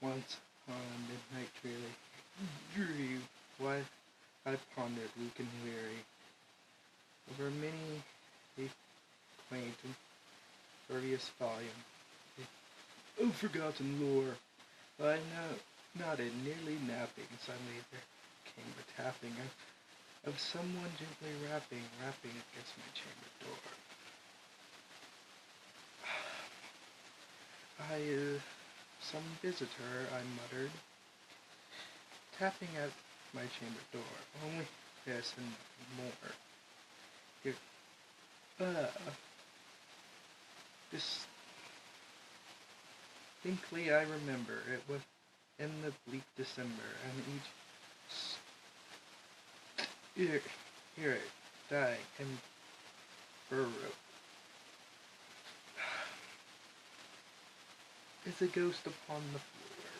Once on a midnight dreary, what I pondered, weak and weary, over many a quaint and curious volume of forgotten lore. I nodded, nearly napping. Suddenly there came a tapping of someone gently rapping against my chamber door. Some visitor, I muttered, tapping at my chamber door. Only this and nothing more. Distinctly I remember, it was in the bleak December, and each ear dying and furrowed. Is a ghost upon the floor.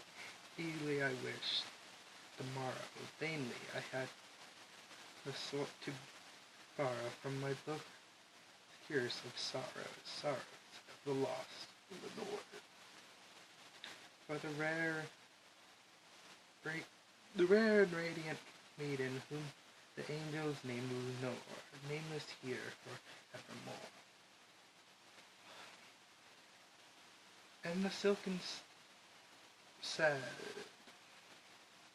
Eagerly I wished the morrow. Vainly I had sought to borrow from my book Cures of sorrows of the lost, of the Lord. For the rare and radiant maiden whom the angels named Lenore, nameless here for evermore. And the silken, sad,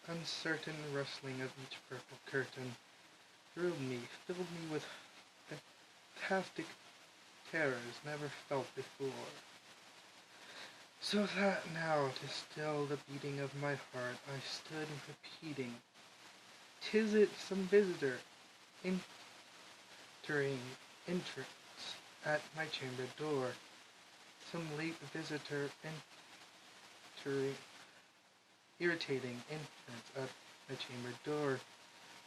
uncertain rustling of each purple curtain filled me with fantastic terrors never felt before. So that now, to still the beating of my heart, I stood repeating, "'Tis it some visitor entrance at my chamber door, some late visitor entering, irritating entrance at my chamber door.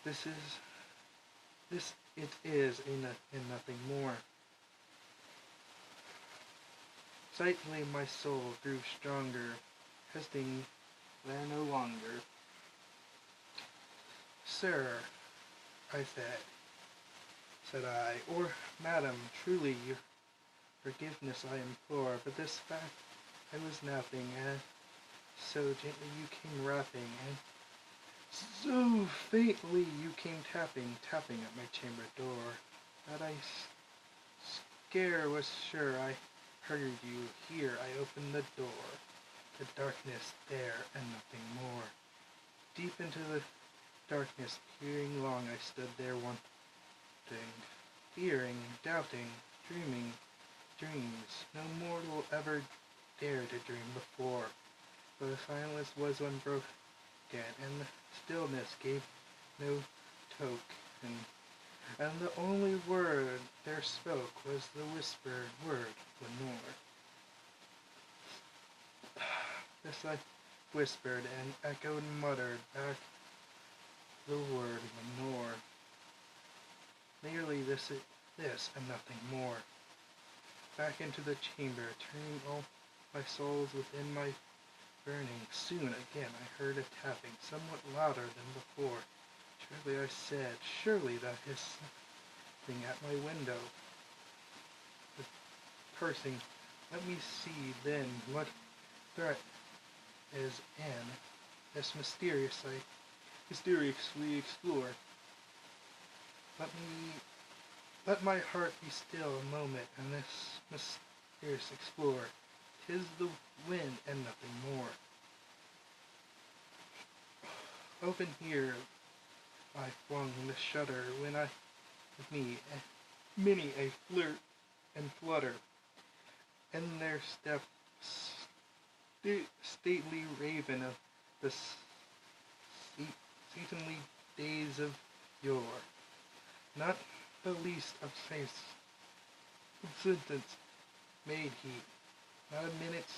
This it is, and nothing more." Slightly my soul grew stronger, hesitating there no longer. "Sir," I said I, "or madam, truly your forgiveness I implore, but this fact I was napping, and so gently you came rapping, and so faintly you came tapping at my chamber door, that I scare was sure I heard you. Here I opened the door. The darkness there, and nothing more. Deep into the darkness, peering long, I stood there wondering, fearing, doubting, dreaming dreams no mortal ever dared to dream before. For the silence was unbroken, and the stillness gave no token, and the only word there spoke was the whispered word, Lenore. This I whispered, and echoed and muttered back the word Lenore. Merely this and nothing more. Back into the chamber, turning all my souls within my burning. Soon again I heard a tapping, somewhat louder than before. Surely, I said, surely that is something at my window. The pursing, let me see then what threat is in this mysteriously explore. Let my heart be still a moment, and this mysterious explore. 'Tis the wind and nothing more. Open here, I flung the shutter, when I with me many a flirt and flutter, and there stepped stately raven of the saintly days of yore. Not the least of sentence made he, not a minute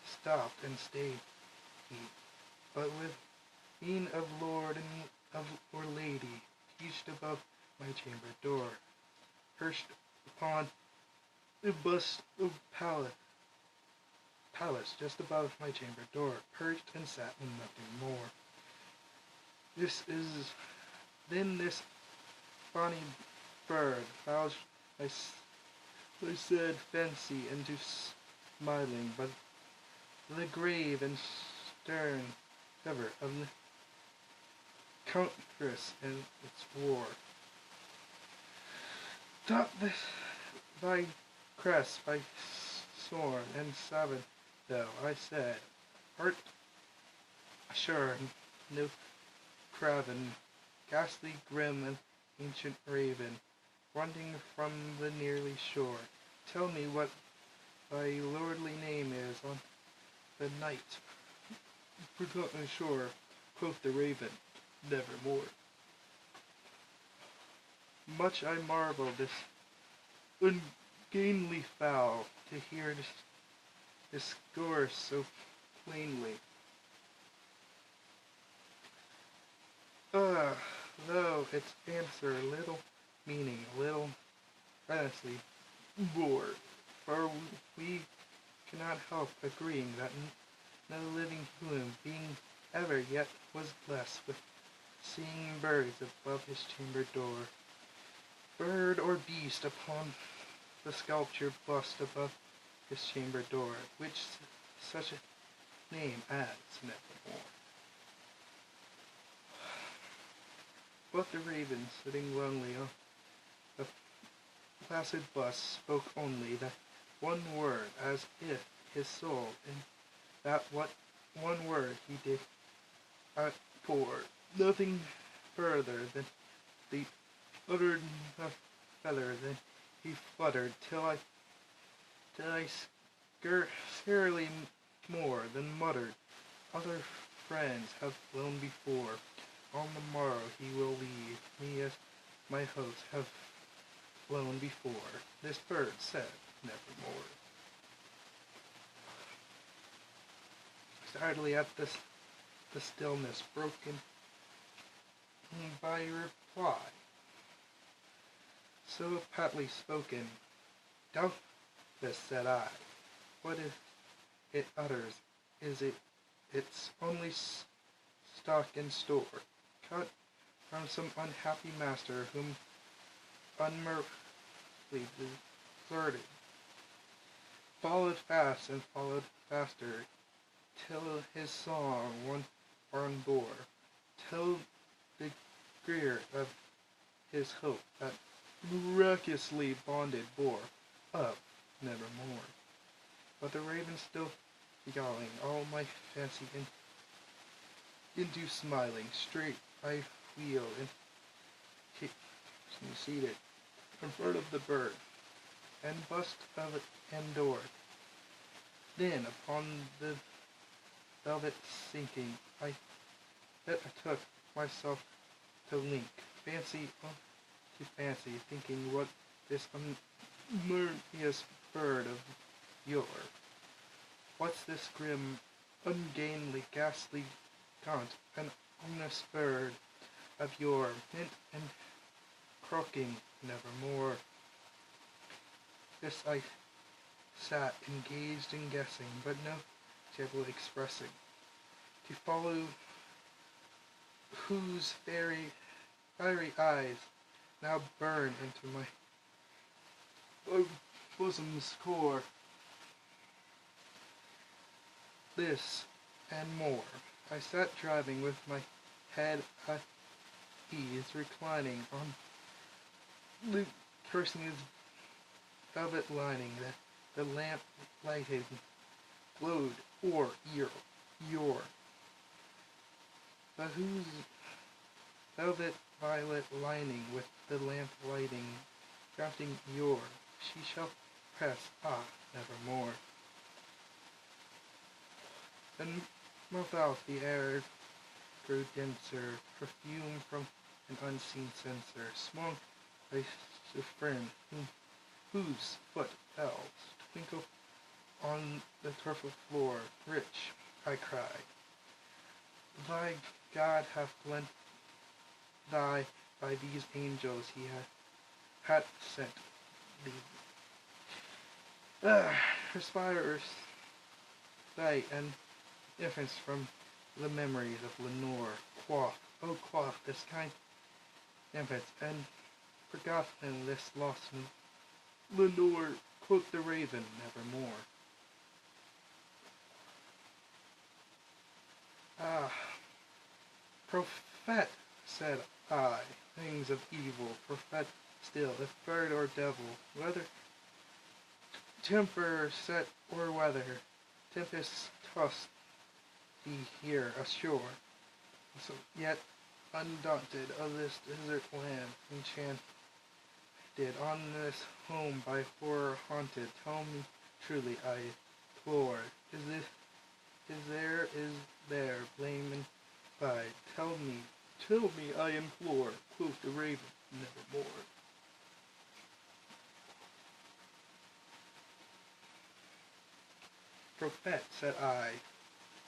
stopped and stayed he, but with mien of lord and or lady, perched above my chamber door, perched upon a bust of palace just above my chamber door, perched and sat and nothing more. Then this bonny bird roused my sad fancy into smiling, but the grave and stern ever of the countress in its war. Dot this thy crest by sword and savage, though I said, art sure no craven, ghastly grim and ancient raven, running from the nearly shore. Tell me what thy lordly name is on the night forgotten shore, quoth the raven, nevermore. Much I marvel this ungainly fowl, to hear discourse so plainly. Though its answer little meaning, little earnestly bore, for we cannot help agreeing that no living human being ever yet was blessed with seeing birds above his chamber door, bird or beast upon the sculpture bust above his chamber door, which such a name adds nevermore. But the raven, sitting lonely on the placid bust, spoke only that one word, as if his soul in that what one word he did outpour, nothing further than the uttered feather, then he fluttered till I scarcely more than muttered, other friends have flown before, on the morrow he will leave me as my hosts have flown before. This bird said nevermore. Startled at the stillness broken by reply, so patly spoken, doubtless, said I, what if it utters is its only stock and store, cut from some unhappy master whom unmercifully deserted, followed fast and followed faster, till his song one barn bore, till the greer of his hope that miraculously bonded bore up nevermore. But the raven still beguiling all my fancy into smiling, straight I wheel and keep me seated in front of the bird, and bust of it and door. Then upon the velvet sinking, I took myself to link fancy to fancy, thinking what this unmercious bird of yore, what's this grim, ungainly, ghastly gaunt, and ominous bird of yore, mint and croaking nevermore. This I sat engaged in guessing, but no table expressing, to follow whose fiery eyes now burn into my bosom's core. This and more. I sat driving with my head at ease, reclining on the cursing's velvet lining that the lamp lighted glowed o'er yore, but whose velvet violet lining with the lamp lighting drafting yore, she shall press, nevermore. Then without the air grew denser, perfume from an unseen censer, swung by a friend whose foot fell, twinkle on the turfy floor. Rich, I cried, thy God hath lent thy by these angels he hath sent thee. Respirers sight and difference from the memories of Lenore, quaff this kind infants, and forgotten this lost Lenore, quoth the raven, nevermore. Ah, prophet, said I, things of evil, prophet still, if bird or devil, whether temper set or weather, tempest tossed thee here ashore. So yet undaunted of this desert land, enchanted on this home by horror haunted, tell me truly, I implore, is there, blame and pride, tell me, I implore, quoth the raven, nevermore. Prophet, said I,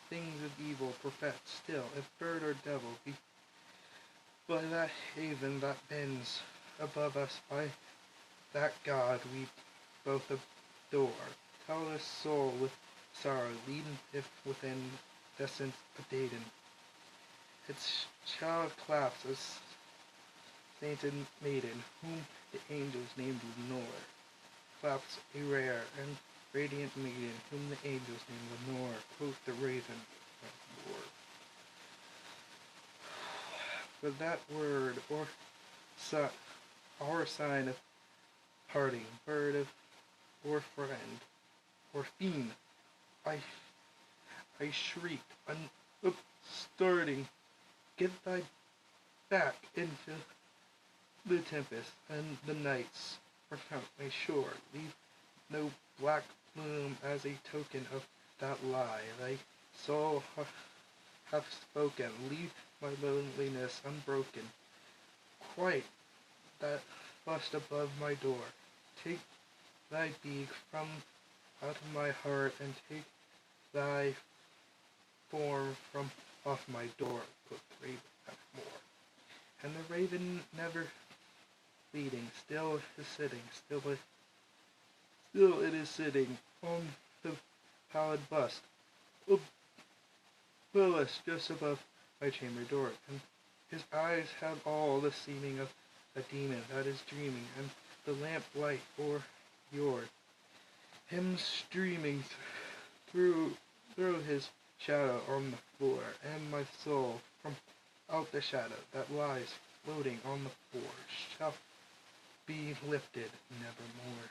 things of evil, prophet still, if bird or devil, be by that haven that bends above us, by that God we both adore. Tell this soul with sorrow, lead if within descent abated. Its child claps a sainted maiden, whom the angels named Lenore. Claps a rare and radiant maiden, whom the angels named Lenore. Quoth the raven, nevermore. But that word or sign of parting, bird of or friend, or fiend, I shrieked, upstarting, get thy back into the tempest, and the nights recount my shore. Leave no black plume as a token of that lie thy soul hath spoken. Leave my loneliness unbroken, quite that lust above my door. Take thy beak from out of my heart, and take thy form from off my door, quoth the raven nevermore. And the raven never leading, still is sitting, still it is sitting on the pallid bust of Lilith just above my chamber door, and his eyes have all the seeming of a demon that is dreaming, and the lamp light o'er your him streaming through his shadow on the floor, and my soul from out the shadow that lies floating on the floor shall be lifted nevermore.